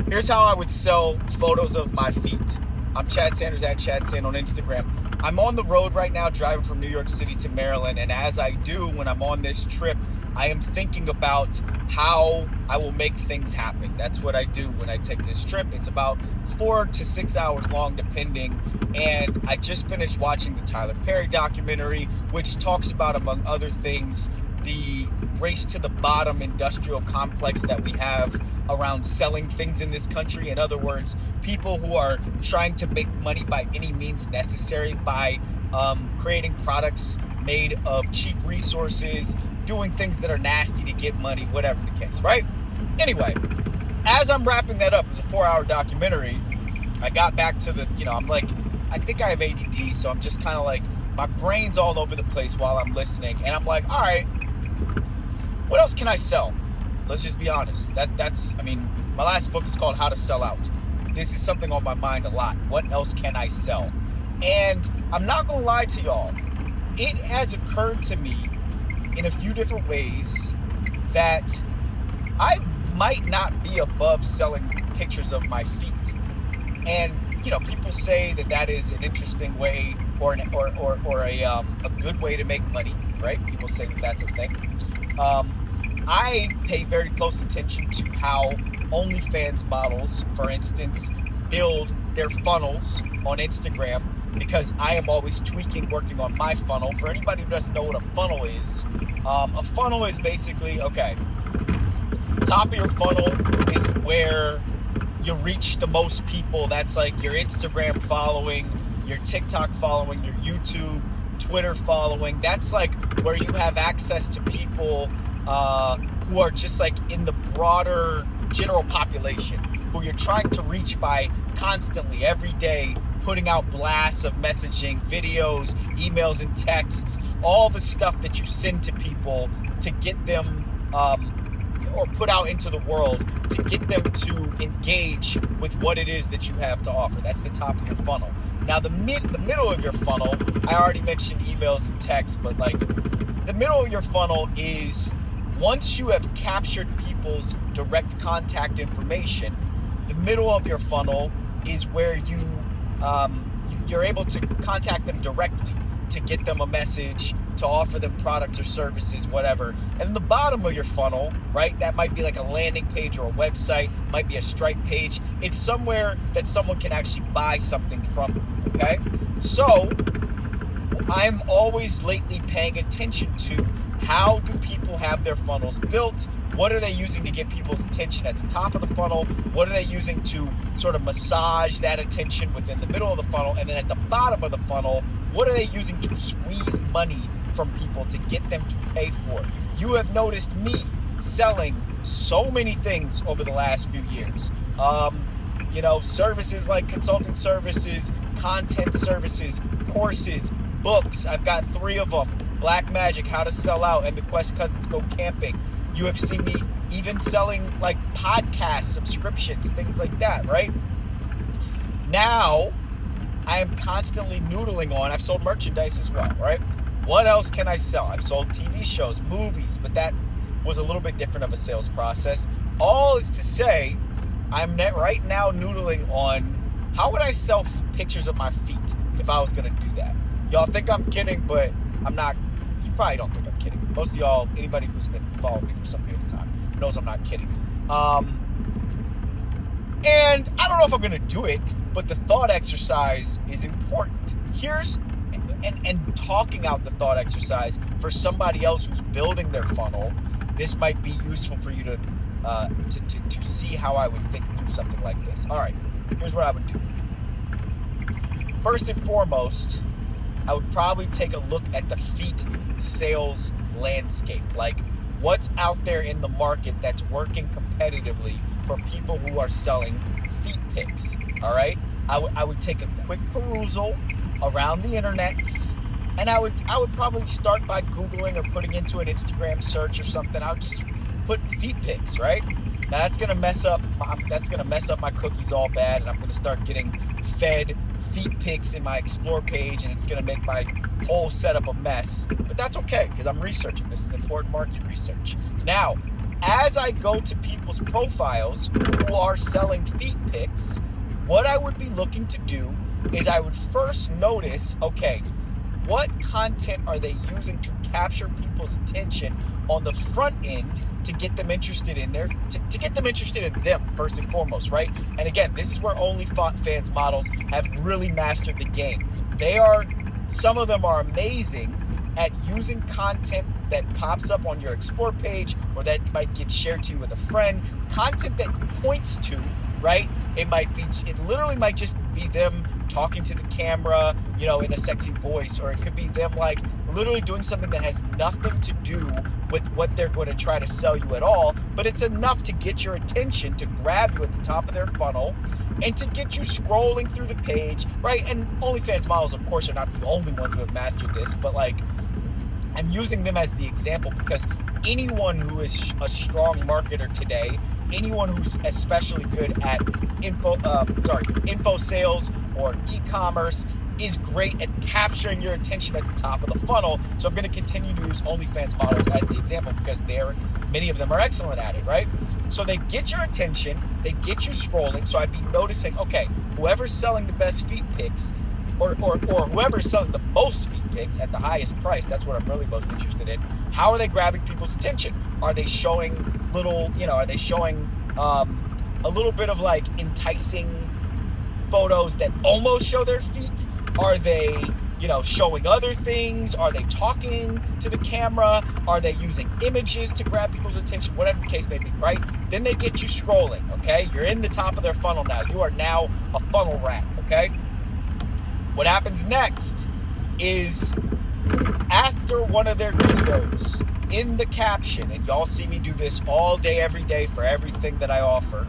Here's how I would sell photos of my feet. I'm Chad Sanders at Chadsand on Instagram. I'm on the road right now driving from New York City to Maryland, and as I do when I'm on this trip, I am thinking about how I will make things happen. That's what I do when I take this trip. It's about 4 to 6 hours long depending, and I just finished watching the Tyler Perry documentary, which talks about, among other things, the race to the bottom industrial complex that we have around selling things in this country. In other words, people who are trying to make money by any means necessary by creating products made of cheap resources, doing things that are nasty to get money, whatever the case, right? Anyway, as I'm wrapping that up, it's a 4-hour documentary. I got back to the, I'm like, I think I have ADD, so I'm just kind of like, my brain's all over the place while I'm listening, and I'm like, all right, what else can I sell? Let's just be honest. My last book is called How to Sell Out. This is something on my mind a lot. What else can I sell? And I'm not going to lie to y'all. It has occurred to me in a few different ways that I might not be above selling pictures of my feet. And, people say that is an interesting way or a good way to make money, right? People say that that's a thing. I pay very close attention to how OnlyFans models, for instance, build their funnels on Instagram, because I am always working on my funnel. For anybody who doesn't know what a funnel is basically, top of your funnel is where you reach the most people. That's like your Instagram following, your TikTok following, your YouTube, Twitter following. That's like where you have access to people who are just like in the broader general population, who you're trying to reach by constantly, every day, putting out blasts of messaging, videos, emails and texts, all the stuff that you send to people to get them or put out into the world to get them to engage with what it is that you have to offer. That's the top of your funnel. Now the middle of your funnel, I already mentioned emails and texts, but like the middle of your funnel is once you have captured people's direct contact information. The middle of your funnel is where you're able to contact them directly to get them a message, to offer them products or services, whatever. And the bottom of your funnel, right, that might be like a landing page or a website, might be a Stripe page. It's somewhere that someone can actually buy something from you, okay? So I'm always lately paying attention to how do people have their funnels built? What are they using to get people's attention at the top of the funnel? What are they using to sort of massage that attention within the middle of the funnel? And then at the bottom of the funnel, what are they using to squeeze money from people to get them to pay for? You have noticed me selling so many things over the last few years. Services like consulting services, content services, courses, books. I've got 3 of them. Black Magic, How to Sell Out, and The Quest Cousins Go Camping. You have seen me even selling like podcast subscriptions, things like that, right? Now, I am constantly noodling on, I've sold merchandise as well, right? What else can I sell? I've sold TV shows, movies, but that was a little bit different of a sales process. All is to say, I'm right now noodling on how would I sell pictures of my feet if I was going to do that. Y'all think I'm kidding, but I'm not. You probably don't think I'm kidding. Most of y'all, anybody who's been following me for some period of time, knows I'm not kidding. And I don't know if I'm going to do it, but the thought exercise is important. And talking out the thought exercise for somebody else who's building their funnel, this might be useful for you to see how I would think through something like this. All right, here's what I would do. First and foremost, I would probably take a look at the feet sales landscape. Like, what's out there in the market that's working competitively for people who are selling feet pics, all right? I would take a quick perusal around the internets, and I would probably start by Googling or putting into an Instagram search or something. I would just put feet pics, right? Now that's gonna mess up my cookies all bad, and I'm gonna start getting fed feet pics in my explore page, and it's gonna make my whole setup a mess. But that's okay, because I'm researching. This is important market research. Now, as I go to people's profiles who are selling feet pics, what I would be looking to do is I would first notice, okay, what content are they using to capture people's attention on the front end to get them interested in to get them interested in them first and foremost, right? And again, this is where OnlyFans models have really mastered the game. Some of them are amazing at using content that pops up on your explore page or that might get shared to you with a friend, content that points to, right? It literally might just be them talking to the camera, in a sexy voice, or it could be them like literally doing something that has nothing to do with what they're going to try to sell you at all, but it's enough to get your attention, to grab you at the top of their funnel, and to get you scrolling through the page, right? And OnlyFans models, of course, are not the only ones who have mastered this, but I'm using them as the example because anyone who is a strong marketer today, anyone who's especially good at info sales or e-commerce is great at capturing your attention at the top of the funnel. So I'm going to continue to use OnlyFans models as the example because many of them are excellent at it, right? So they get your attention, they get you scrolling. So I'd be noticing, okay, whoever's selling the best feet pics or whoever's selling the most feet pics at the highest price, that's what I'm really most interested in. How are they grabbing people's attention? Are they showing a little bit of like enticing photos that almost show their feet? Are they, showing other things? Are they talking to the camera? Are they using images to grab people's attention? Whatever the case may be, right? Then they get you scrolling, okay? You're in the top of their funnel now. You are now a funnel rat, okay? What happens next is after one of their videos, in the caption, and y'all see me do this all day, every day for everything that I offer,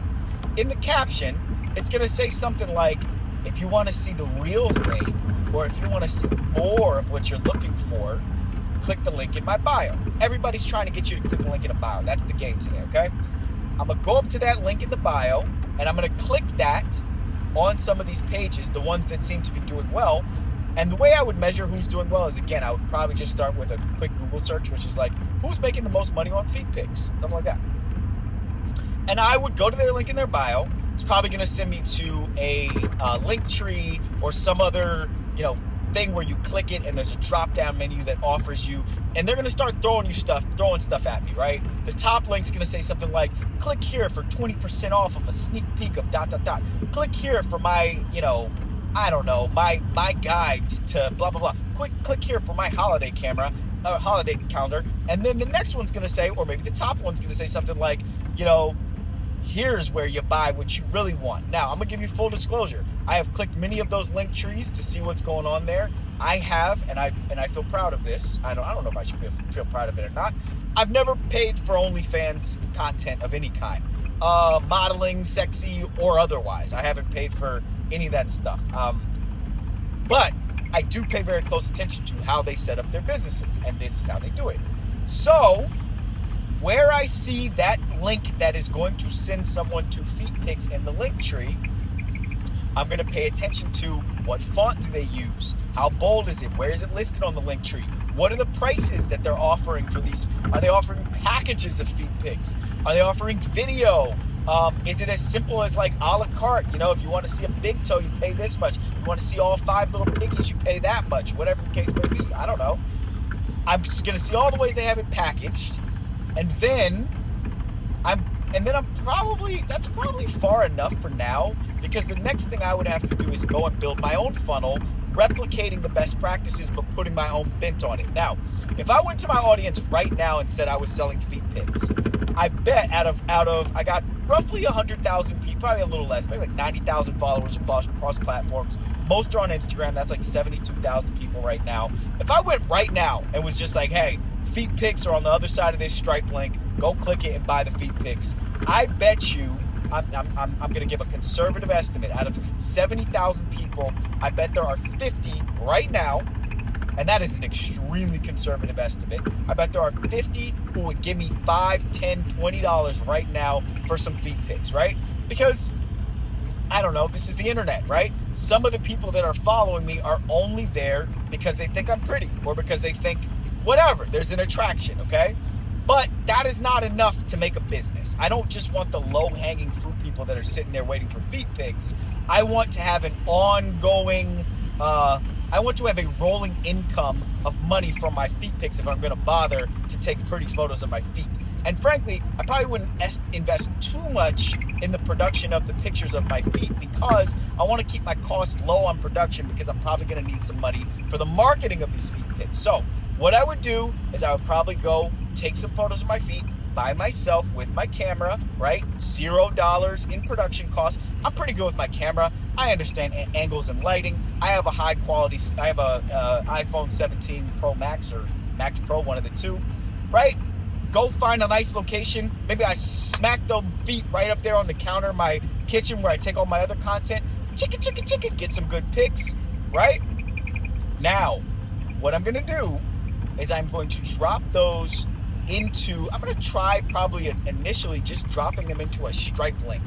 in the caption, it's going to say something like, if you want to see the real thing, or if you want to see more of what you're looking for, click the link in my bio. Everybody's trying to get you to click the link in the bio. That's the game today, okay? I'm going to go up to that link in the bio, and I'm going to click that on some of these pages, the ones that seem to be doing well. And the way I would measure who's doing well is, again, I would probably just start with a quick Google search, which is like, who's making the most money on feet pics? Something like that. And I would go to their link in their bio. It's probably going to send me to a link tree or some other, thing where you click it and there's a drop-down menu that offers you, and they're going to start throwing stuff at me, right? The top link's going to say something like, click here for 20% off of a sneak peek of ... Click here for my, my guide to blah, blah, blah. Click here for my holiday calendar. And then the next one's going to say, or maybe the top one's going to say something like, here's where you buy what you really want. Now, I'm going to give you full disclosure. I have clicked many of those link trees to see what's going on there. I have, and I feel proud of this. I don't know if I should feel proud of it or not. I've never paid for OnlyFans content of any kind. Modeling, sexy, or otherwise. I haven't paid for any of that stuff. But I do pay very close attention to how they set up their businesses, and this is how they do it. So, where I see that link that is going to send someone to feet pics in the link tree, I'm going to pay attention to what font do they use, how bold is it, where is it listed on the link tree, what are the prices that they're offering for these, are they offering packages of feet pics, are they offering video, is it as simple as like a la carte, if you want to see a big toe, you pay this much, you want to see all 5 little piggies, you pay that much, whatever the case may be, I don't know. I'm just going to see all the ways they have it packaged. And then that's probably far enough for now, because the next thing I would have to do is go and build my own funnel, replicating the best practices, but putting my own bent on it. Now, if I went to my audience right now and said I was selling feet pics, I bet out of I got roughly 100,000 people, probably a little less, maybe like 90,000 followers across platforms. Most are on Instagram. That's like 72,000 people right now. If I went right now and was just like, hey, feet pics are on the other side of this Stripe link, go click it and buy the feet pics, I bet you, I'm going to give a conservative estimate, out of 70,000 people, I bet there are 50 right now, and that is an extremely conservative estimate. I bet there are 50 who would give me $5, $10, $20 right now for some feet pics, right? Because, I don't know, this is the internet, right? Some of the people that are following me are only there because they think I'm pretty, or because they think whatever, there's an attraction, okay? But that is not enough to make a business. I don't just want the low-hanging fruit people that are sitting there waiting for feet pics. I want to have an ongoing, I want to have a rolling income of money from my feet pics if I'm going to bother to take pretty photos of my feet. And frankly, I probably wouldn't invest too much in the production of the pictures of my feet because I want to keep my costs low on production because I'm probably going to need some money for the marketing of these feet pics. So what I would do is I would probably go take some photos of my feet by myself with my camera, right? $0 in production costs. I'm pretty good with my camera. I understand angles and lighting. I have a high quality, I have a iPhone 17 Pro Max or Max Pro, one of the two, right? Go find a nice location. Maybe I smack the feet right up there on the counter in my kitchen where I take all my other content. Chicka, get some good pics, right? Now, what I'm gonna do is I'm going to drop those into, I'm gonna try probably initially just dropping them into a Stripe link,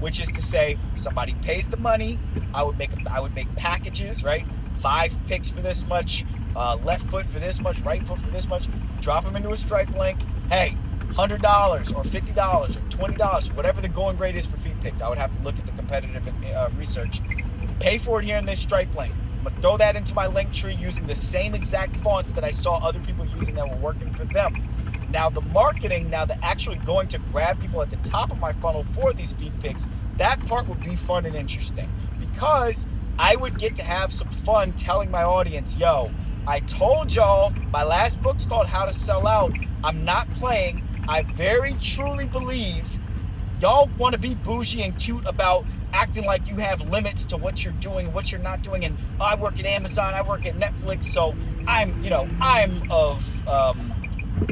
which is to say somebody pays the money, I would make packages, right? 5 pics for this much, left foot for this much, right foot for this much, drop them into a Stripe link. Hey, $100 or $50 or $20, whatever the going rate is for feet pics. I would have to look at the competitive research. Pay for it here in this Stripe link. I'm gonna throw that into my link tree using the same exact fonts that I saw other people using that were working for them. Now the marketing, the actually going to grab people at the top of my funnel for these feet pics, that part would be fun and interesting because I would get to have some fun telling my audience, yo, I told y'all my last book's called How to Sell Out. I'm not playing. I very truly believe y'all want to be bougie and cute about acting like you have limits to what you're doing, what you're not doing. And I work at Amazon, I work at Netflix, so I'm of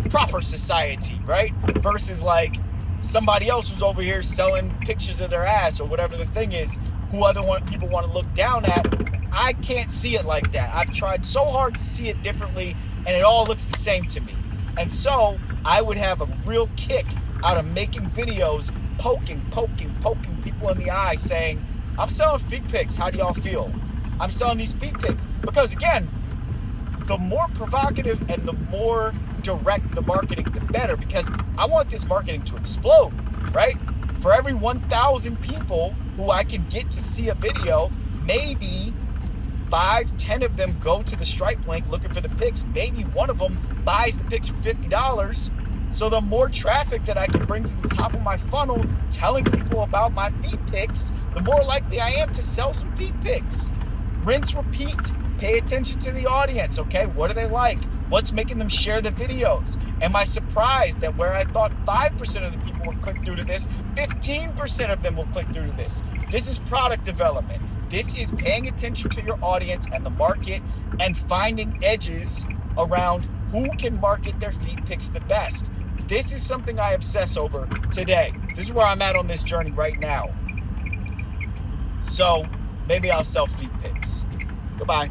proper society, right? Versus like somebody else who's over here selling pictures of their ass or whatever the thing is, who people want to look down at. I can't see it like that. I've tried so hard to see it differently, and it all looks the same to me. And so I would have a real kick out of making videos, poking people in the eye, saying, I'm selling feet pics. How do y'all feel? I'm selling these feet pics. Because again, the more provocative and the more direct the marketing, the better, because I want this marketing to explode, right? For every 1,000 people who I can get to see a video, maybe 5-10 of them go to the Stripe link looking for the pics. Maybe one of them buys the pics for $50. So the more traffic that I can bring to the top of my funnel telling people about my feet pics, the more likely I am to sell some feet pics. Rinse, repeat. Pay attention to the audience, okay? What do they like? What's making them share the videos? Am I surprised that where I thought 5% of the people would click through to this, 15% of them will click through to this? This is product development. This is paying attention to your audience and the market and finding edges around who can market their feet pics the best. This is something I obsess over today. This is where I'm at on this journey right now. So maybe I'll sell feet pics. Goodbye.